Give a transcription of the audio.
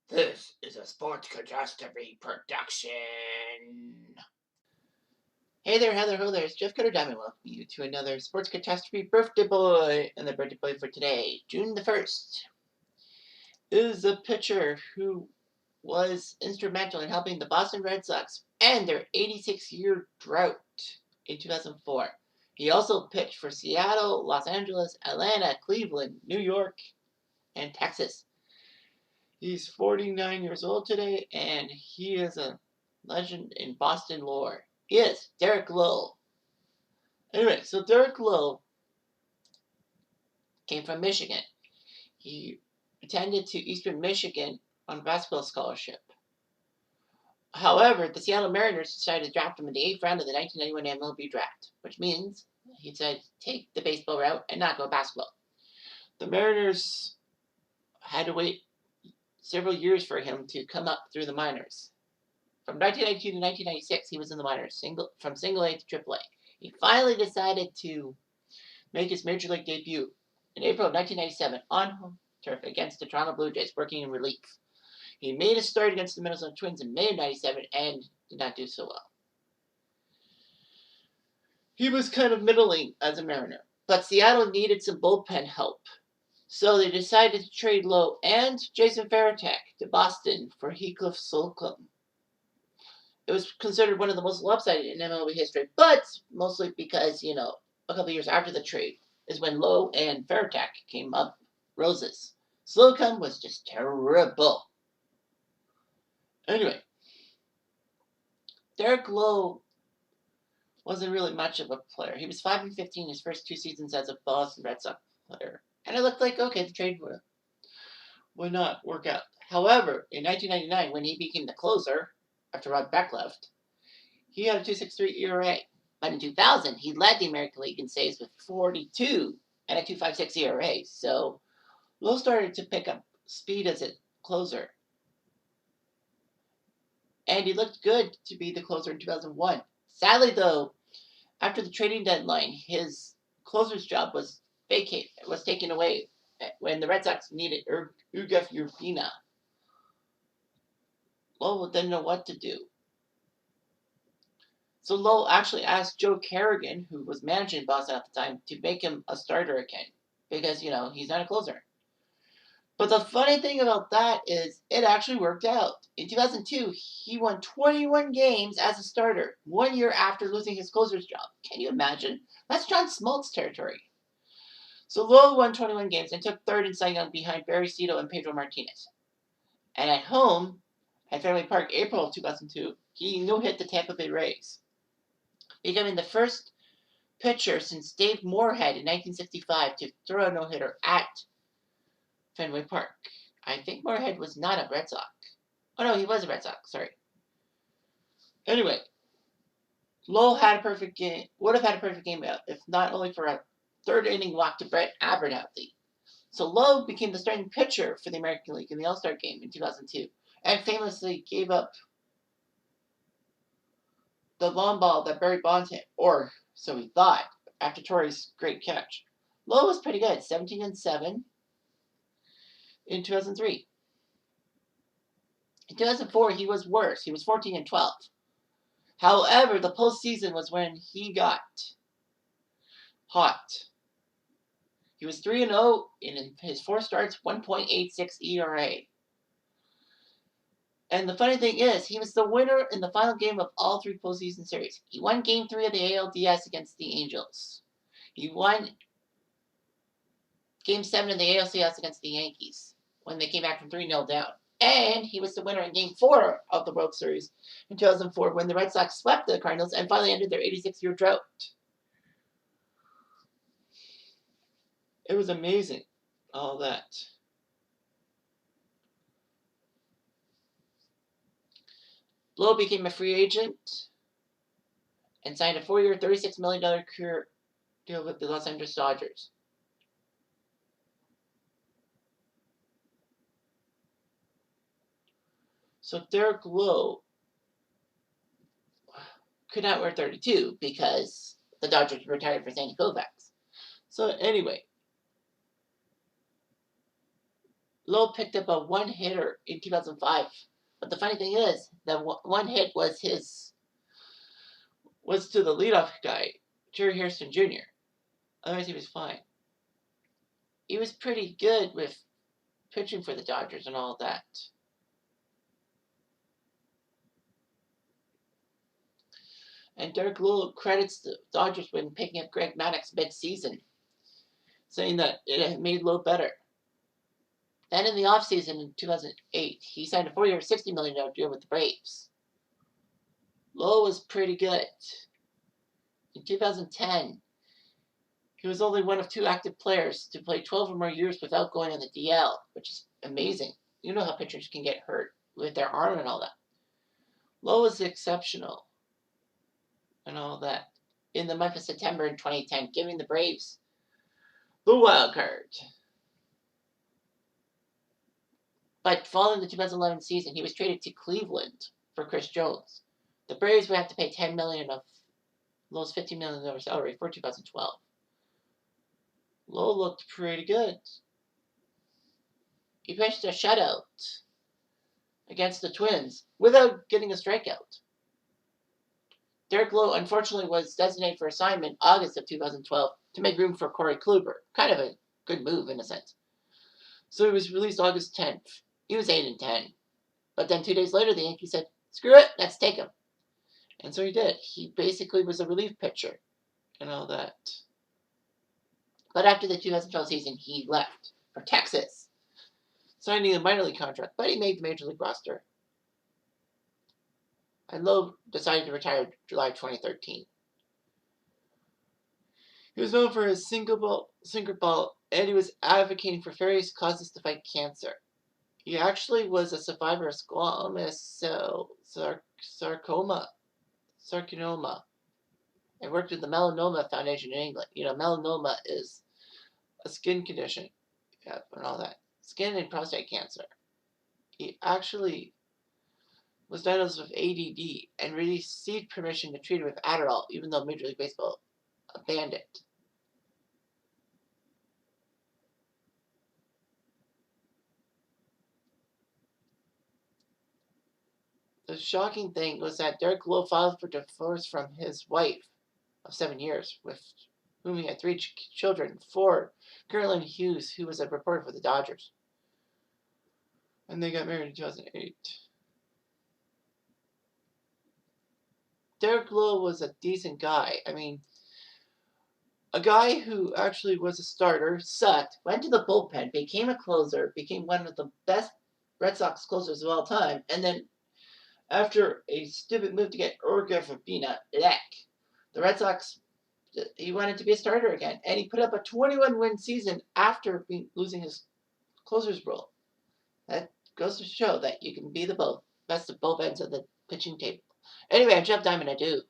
This is a Sports Catastrophe production. Hey there, Heather, ho there, it's Jeff Cutter Diamond. Welcome you to another Sports Catastrophe birthday boy. And the birthday boy for today, June the 1st, is a pitcher who was instrumental in helping the Boston Red Sox end their 86-year drought in 2004. He also pitched for Seattle, Los Angeles, Atlanta, Cleveland, New York, and Texas. He's 49 years old today, and he is a legend in Boston lore. He is Derek Lowe. Anyway, so Derek Lowe came from Michigan. He attended to Eastern Michigan on a basketball scholarship. However, the Seattle Mariners decided to draft him in the 8th round of the 1991 MLB draft, which means he decided to take the baseball route and not go basketball. The Mariners had to wait several years for him to come up through the minors. From 1992 to 1996, he was in the minors, from single A to triple A. He finally decided to make his major league debut in April of 1997 on home turf against the Toronto Blue Jays, working in relief. He made a start against the Minnesota Twins in May of 97 and did not do so well. He was kind of middling as a Mariner, but Seattle needed some bullpen help. So they decided to trade Lowe and Jason Varitek to Boston for Heathcliff Slocum. It was considered one of the most lopsided in MLB history, but mostly because, a couple years after the trade is when Lowe and Varitek came up roses. Slocum was just terrible. Anyway, Derek Lowe wasn't really much of a player. He was 5-15 his first 2 seasons as a Boston Red Sox player. And it looked like, okay, the trade would not work out. However, in 1999, when he became the closer, after Rod Beck left, he had a 2.63 ERA. But in 2000, he led the American League in saves with 42 and a 2.56 ERA. So Lowe started to pick up speed as a closer. And he looked good to be the closer in 2001. Sadly, though, after the trading deadline, his closer's job was taken away when the Red Sox needed Ugueth Urbina. Lowe didn't know what to do. So Lowe actually asked Joe Kerrigan, who was managing Boston at the time, to make him a starter again. Because, he's not a closer. But the funny thing about that is it actually worked out. In 2002, he won 21 games as a starter, 1 year after losing his closer's job. Can you imagine? That's John Smoltz territory. So Lowe won 21 games and took third in Cy Young behind Barry Zito and Pedro Martinez. And at home, at Fenway Park, April of 2002, he no-hit the Tampa Bay Rays, becoming the first pitcher since Dave Moorhead in 1965 to throw a no-hitter at Fenway Park. I think Moorhead was not a Red Sox. Oh no, he was a Red Sox, sorry. Anyway, Lowe would have had a perfect game if not only for a third inning walk to Brett Abernathy. So Lowe became the starting pitcher for the American League in the All-Star game in 2002 and famously gave up the long ball that Barry Bonds hit, or so he thought, after Torrey's great catch. Lowe was pretty good, 17-7 in 2003. In 2004, he was worse. He was 14-12. However, the postseason was when he got hot. He was 3-0 in his 4 starts, 1.86 ERA. And the funny thing is, he was the winner in the final game of all 3 postseason series. He won Game 3 of the ALDS against the Angels. He won Game 7 of the ALCS against the Yankees when they came back from 3-0 down. And he was the winner in Game 4 of the World Series in 2004 when the Red Sox swept the Cardinals and finally ended their 86-year drought. It was amazing, all that. Lowe became a free agent and signed a 4-year, $36 million career deal with the Los Angeles Dodgers. So Derek Lowe could not wear 32 because the Dodgers retired for Sandy Koufax. So anyway, Lowe picked up a one-hitter in 2005. But the funny thing is, that one hit was to the leadoff guy, Jerry Hairston Jr. Otherwise, he was fine. He was pretty good with pitching for the Dodgers and all that. And Derek Lowe credits the Dodgers when picking up Greg Maddux mid-season, saying that it had made Lowe better. Then in the offseason in 2008, he signed a 4-year, $60 million deal with the Braves. Lowe was pretty good. In 2010, he was only one of 2 active players to play 12 or more years without going on the DL, which is amazing. You know how pitchers can get hurt with their arm and all that. Lowe was exceptional and all that in the month of September in 2010, giving the Braves the wild card. But following the 2011 season, he was traded to Cleveland for Chris Jones. The Braves would have to pay $10 million of Lowe's $15 million salary for 2012. Lowe looked pretty good. He pitched a shutout against the Twins without getting a strikeout. Derek Lowe, unfortunately, was designated for assignment August of 2012 to make room for Corey Kluber. Kind of a good move, in a sense. So he was released August 10th. He was 8-10. But then 2 days later, the Yankees said, screw it, let's take him. And so he did. He basically was a relief pitcher and all that. But after the 2012 season, he left for Texas, signing a minor league contract. But he made the major league roster. And Lowe decided to retire in July 2013. He was known for his sinker ball, and he was advocating for various causes to fight cancer. He actually was a survivor of squamous cell sarcoma, and worked with the Melanoma Foundation in England. You know, melanoma is a skin condition, and all that. Skin and prostate cancer. He actually was diagnosed with ADD and received permission to treat it with Adderall, even though Major League Baseball banned it. The shocking thing was that Derek Lowe filed for divorce from his wife of 7 years, with whom he had 3 children, 4, Carolyn Hughes, who was a reporter for the Dodgers. And they got married in 2008. Derek Lowe was a decent guy. I mean, a guy who actually was a starter, sucked, went to the bullpen, became a closer, became one of the best Red Sox closers of all time, and then after a stupid move to get Urga Verbena, the Red Sox, he wanted to be a starter again, and he put up a 21-win season after losing his closer's role. That goes to show that you can be the best of both ends of the pitching table. Anyway, I'm Jeff Diamond, I do.